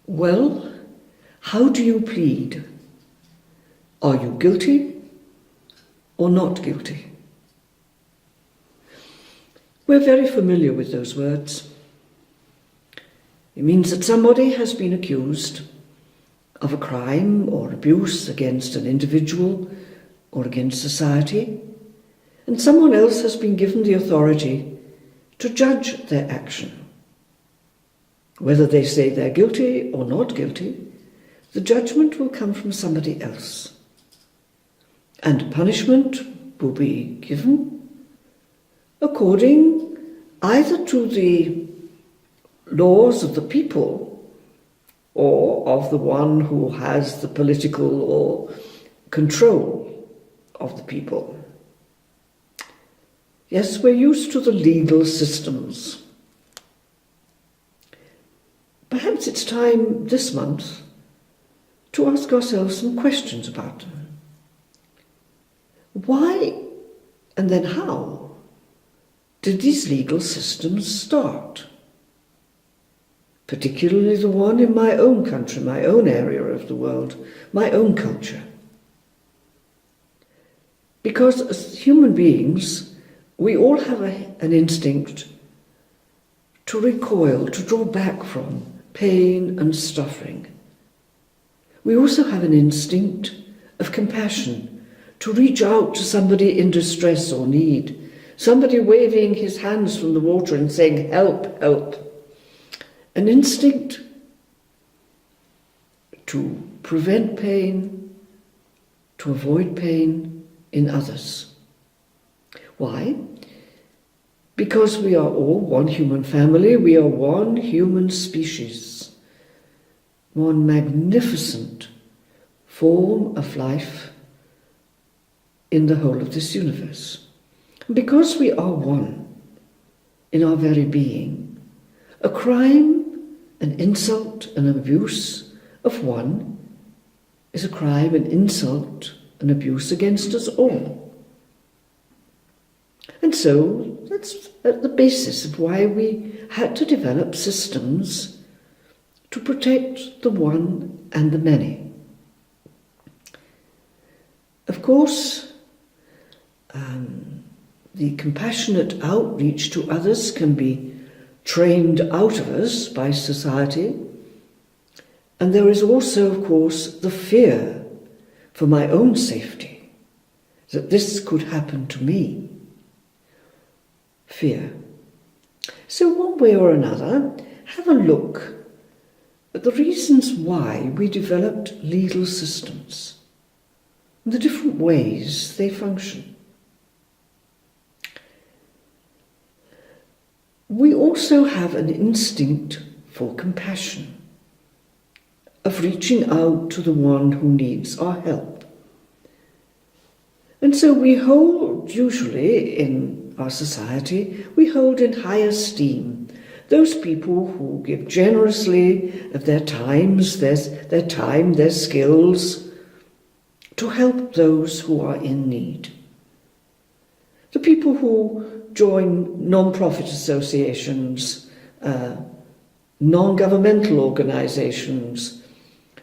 Well, how do you plead? Are you guilty or not guilty? We're very familiar with those words. It means that somebody has been accused of a crime or abuse against an individual or against society, and someone else has been given the authority to judge their action. Whether they say they're guilty or not guilty, the judgment will come from somebody else. And punishment will be given according either to the laws of the people or of the one who has the political or control of the people. Yes, we're used to the legal systems. Perhaps it's time this month to ask ourselves some questions about them. Why and then how did these legal systems start? Particularly the one in my own country, my own area of the world, my own culture. Because as human beings, we all have an instinct to recoil, to draw back from pain and suffering. We also have an instinct of compassion, to reach out to somebody in distress or need, somebody waving his hands from the water and saying, "Help, help." An instinct to prevent pain, to avoid pain in others. Why? Because we are all one human family, we are one human species, one magnificent form of life in the whole of this universe. And because we are one in our very being, a crime, an insult, an abuse of one is a crime, an insult, an abuse against us all. And so that's at the basis of why we had to develop systems to protect the one and the many. Of course, the compassionate outreach to others can be trained out of us by society, and there is also, of course, the fear for my own safety, that this could happen to me. Fear. So one way or another, have a look at the reasons why we developed legal systems, and the different ways they function. We also have an instinct for compassion, of reaching out to the one who needs our help. And so we hold, usually in our society, we hold in high esteem those people who give generously of their times, their time, their skills, to help those who are in need. The people who join non-profit associations, non-governmental organizations,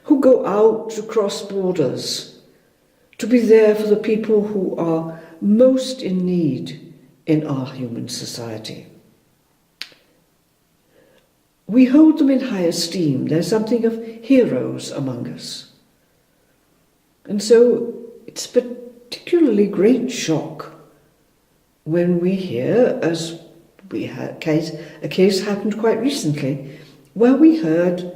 who go out to cross borders to be there for the people who are most in need in our human society. We hold them in high esteem. There's something of heroes among us. And so it's a particularly great shock when we hear, as we had a case happened quite recently, where we heard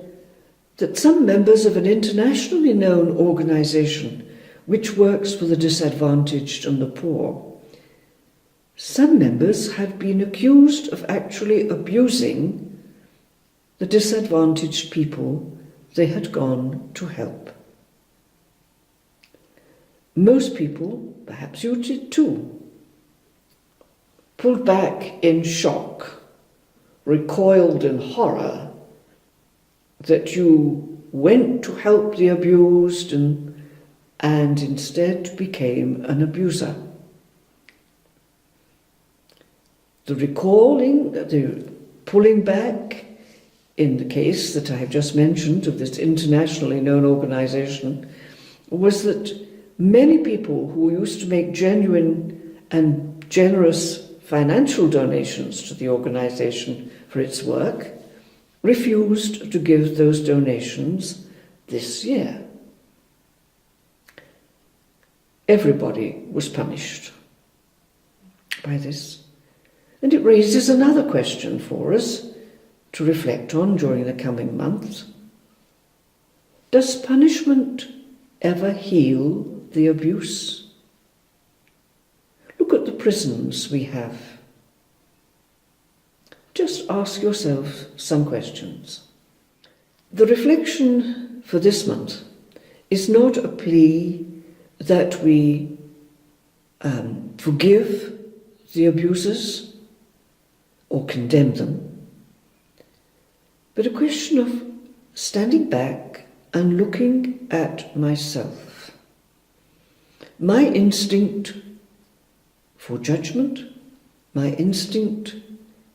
that some members of an internationally known organization which works for the disadvantaged and the poor, some members had been accused of actually abusing the disadvantaged people they had gone to help. Most people, perhaps you did too, pulled back in shock, recoiled in horror that you went to help the abused and instead became an abuser. The recalling, the pulling back in the case that I have just mentioned of this internationally known organization was that many people who used to make genuine and generous financial donations to the organization for its work refused to give those donations this year. Everybody was punished by this. And it raises another question for us to reflect on during the coming months. Does punishment ever heal the abuse? Look at the prisons we have. Just ask yourself some questions. The reflection for this month is not a plea that we forgive the abusers or condemn them, but a question of standing back and looking at myself. My instinct for judgment, my instinct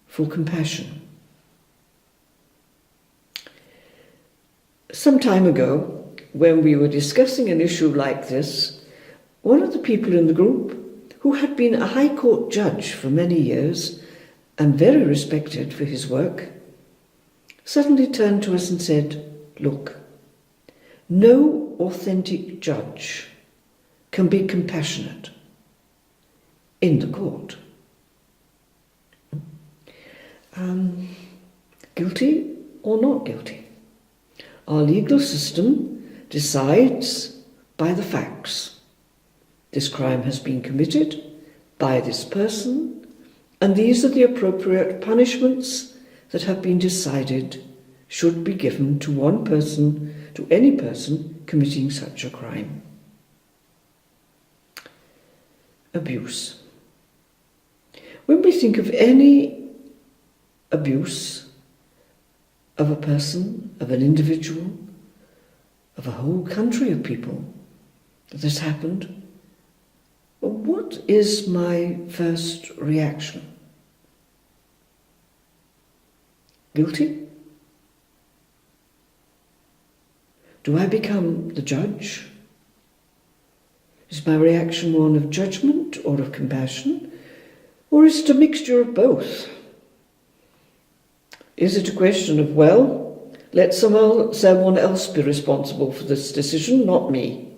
for compassion. Some time ago, when we were discussing an issue like this, one of the people in the group, who had been a High Court judge for many years and very respected for his work, suddenly turned to us and said, "Look, no authentic judge can be compassionate in the court." Guilty or not guilty? Our legal system decides by the facts. This crime has been committed by this person, and these are the appropriate punishments that have been decided should be given to one person, to any person committing such a crime. Abuse. When we think of any abuse of a person, of an individual, of a whole country of people that has happened, what is my first reaction? Guilty? Do I become the judge? Is my reaction one of judgment or of compassion? Or is it a mixture of both? Is it a question of, well, let someone else be responsible for this decision, not me?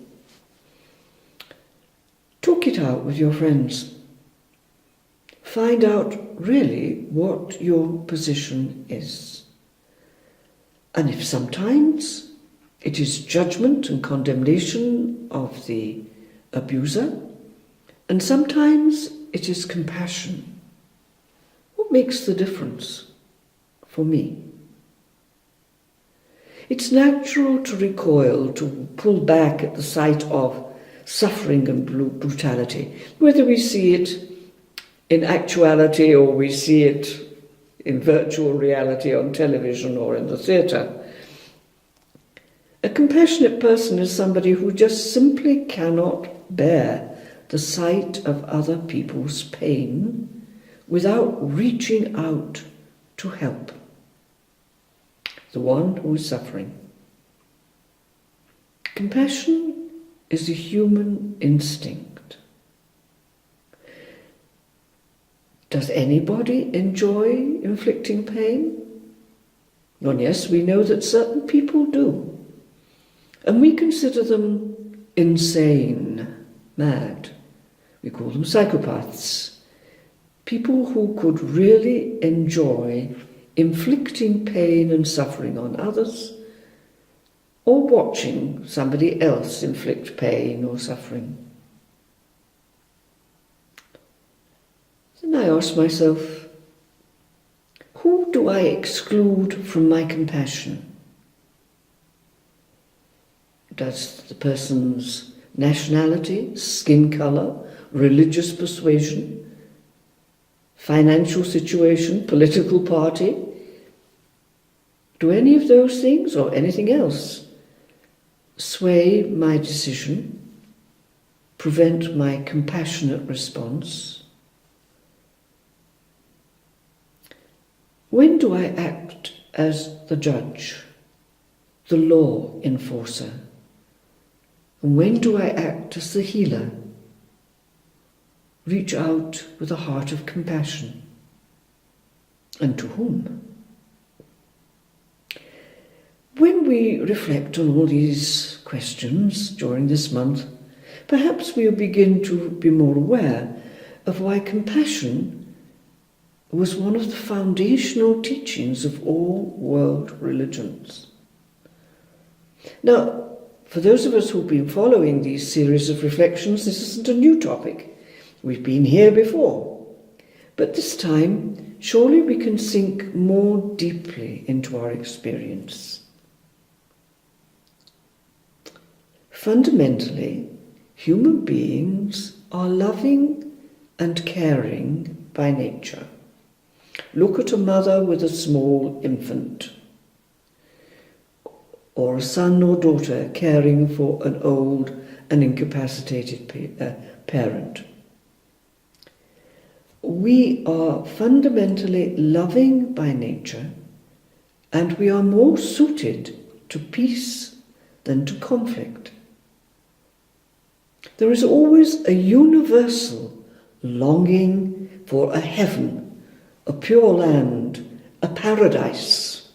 Talk it out with your friends. Find out really what your position is. And if sometimes it is judgment and condemnation of the abuser, and sometimes it is compassion, what makes the difference for me? It's natural to recoil, to pull back at the sight of suffering and brutality, whether we see it in actuality or we see it in virtual reality on television or in the theatre. A compassionate person is somebody who just simply cannot bear the sight of other people's pain without reaching out to help the one who is suffering. Compassion is a human instinct. Does anybody enjoy inflicting pain? Well, yes, we know that certain people do. And we consider them insane, mad. We call them psychopaths. People who could really enjoy inflicting pain and suffering on others, or watching somebody else inflict pain or suffering. Then I ask myself, who do I exclude from my compassion? Does the person's nationality, skin colour, religious persuasion, financial situation, political party, do any of those things or anything else sway my decision, prevent my compassionate response? When do I act as the judge, the law enforcer? And when do I act as the healer? Reach out with a heart of compassion. And to whom? When we reflect on all these questions during this month, perhaps we'll begin to be more aware of why compassion was one of the foundational teachings of all world religions. Now, for those of us who've been following these series of reflections, this isn't a new topic. We've been here before. But this time, surely we can sink more deeply into our experience. Fundamentally, human beings are loving and caring by nature. Look at a mother with a small infant, or a son or daughter caring for an old and incapacitated parent. We are fundamentally loving by nature, and we are more suited to peace than to conflict. There is always a universal longing for a heaven, a pure land, a paradise.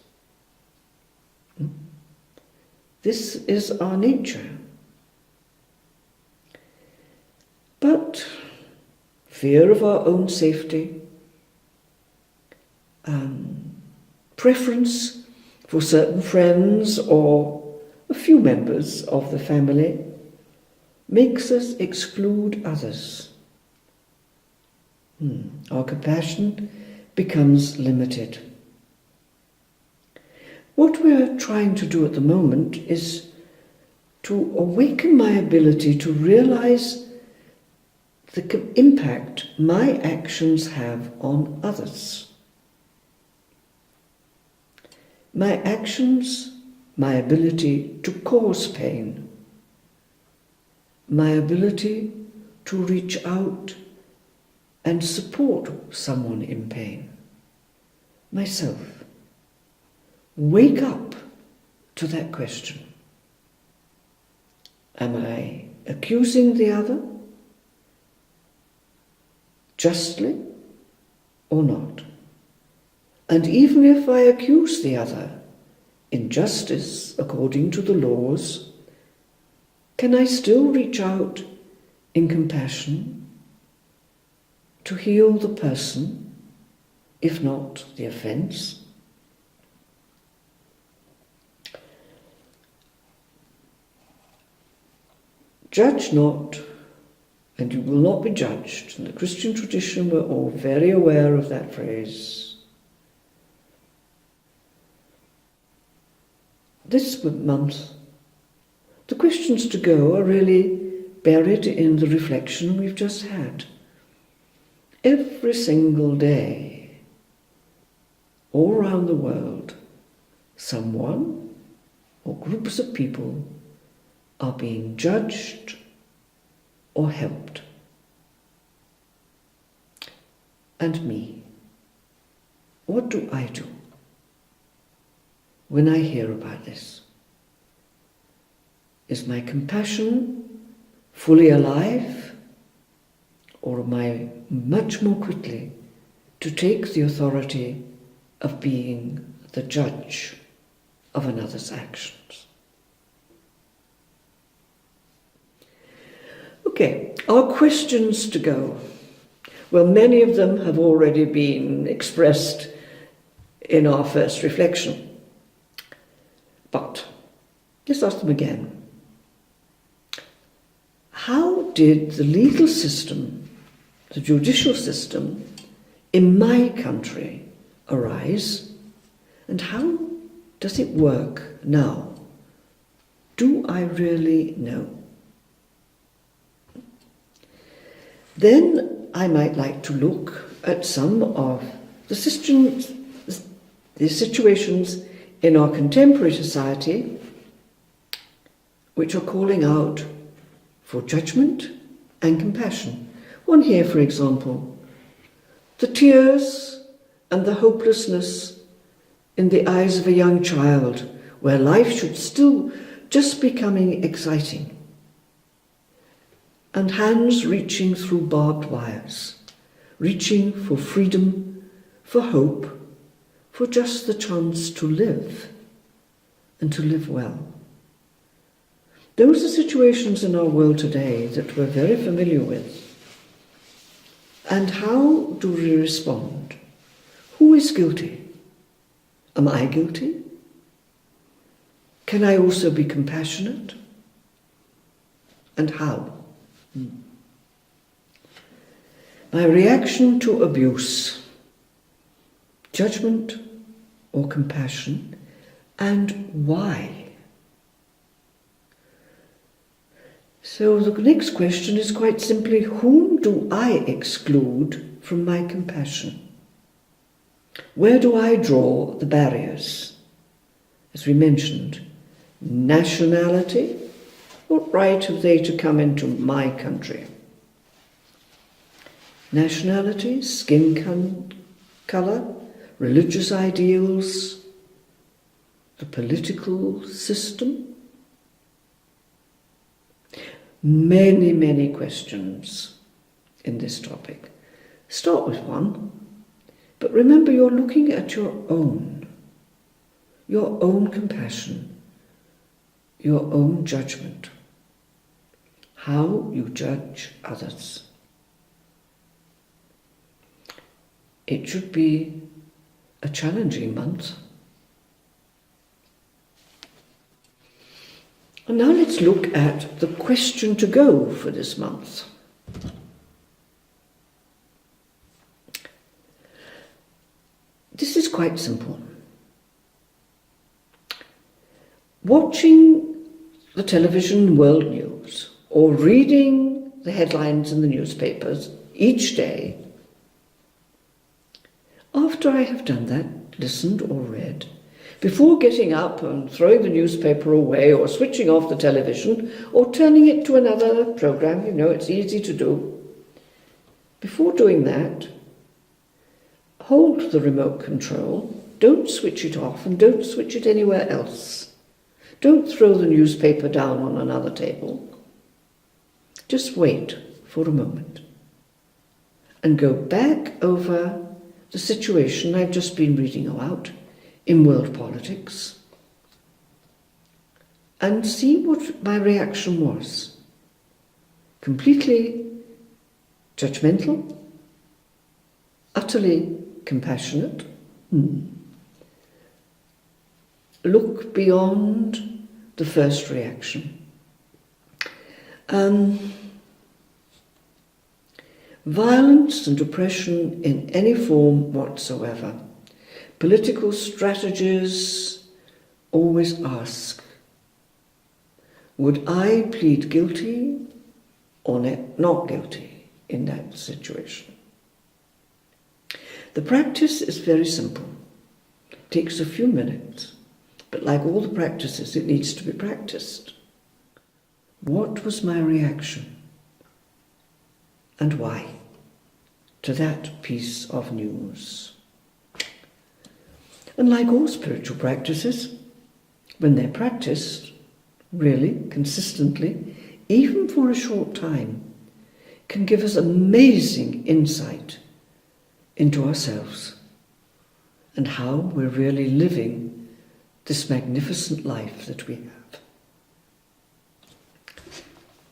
This is our nature. But fear of our own safety, preference for certain friends or a few members of the family makes us exclude others. Our compassion becomes limited. What we're trying to do at the moment is to awaken my ability to realize the impact my actions have on others. My actions, my ability to cause pain, my ability to reach out and support someone in pain, myself. Wake up to that question. Am I accusing the other? Justly or not? And even if I accuse the other in justice according to the laws, can I still reach out in compassion to heal the person, if not the offence? Judge not, and you will not be judged. In the Christian tradition, we're all very aware of that phrase. This month, the questions to go are really buried in the reflection we've just had. Every single day, all around the world, someone or groups of people are being judged or helped. And me, what do I do when I hear about this? Is my compassion fully alive, or am I much more quickly to take the authority of being the judge of another's actions? Okay, our questions to go. Well, many of them have already been expressed in our first reflection. But let's ask them again. How did the legal system, the judicial system in my country arise, and how does it work now? Do I really know? Then I might like to look at some of the situations in our contemporary society which are calling out for judgment and compassion. One here, for example, the tears and the hopelessness in the eyes of a young child, where life should still just be becoming exciting, and hands reaching through barbed wires, reaching for freedom, for hope, for just the chance to live, and to live well. Those are situations in our world today that we're very familiar with. And how do we respond? Who is guilty? Am I guilty? Can I also be compassionate? And how? My reaction to abuse, judgment or compassion, and why? So the next question is quite simply, whom do I exclude from my compassion? Where do I draw the barriers? As we mentioned, nationality. What right have they to come into my country? Nationality, skin colour, religious ideals, the political system. Many, many questions in this topic. Start with one, but remember you're looking at your own compassion, your own judgment, how you judge others. It should be a challenging month. And now let's look at the question to go for this month. This is quite simple. Watching the television world news or reading the headlines in the newspapers each day, after I have done that, listened or read, before getting up and throwing the newspaper away or switching off the television or turning it to another program, it's easy to do. Before doing that, hold the remote control, don't switch it off and don't switch it anywhere else. Don't throw the newspaper down on another table. Just wait for a moment and go back over the situation I've just been reading about in world politics and see what my reaction was. Completely judgmental, utterly compassionate. Look beyond the first reaction. Violence and oppression in any form whatsoever. Political strategies always ask, would I plead guilty or not guilty in that situation? The practice is very simple. It takes a few minutes, but like all the practices, it needs to be practiced. What was my reaction? And why? To that piece of news. And like all spiritual practices, when they're practiced really consistently, even for a short time, can give us amazing insight into ourselves and how we're really living this magnificent life that we have.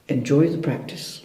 Enjoy the practice.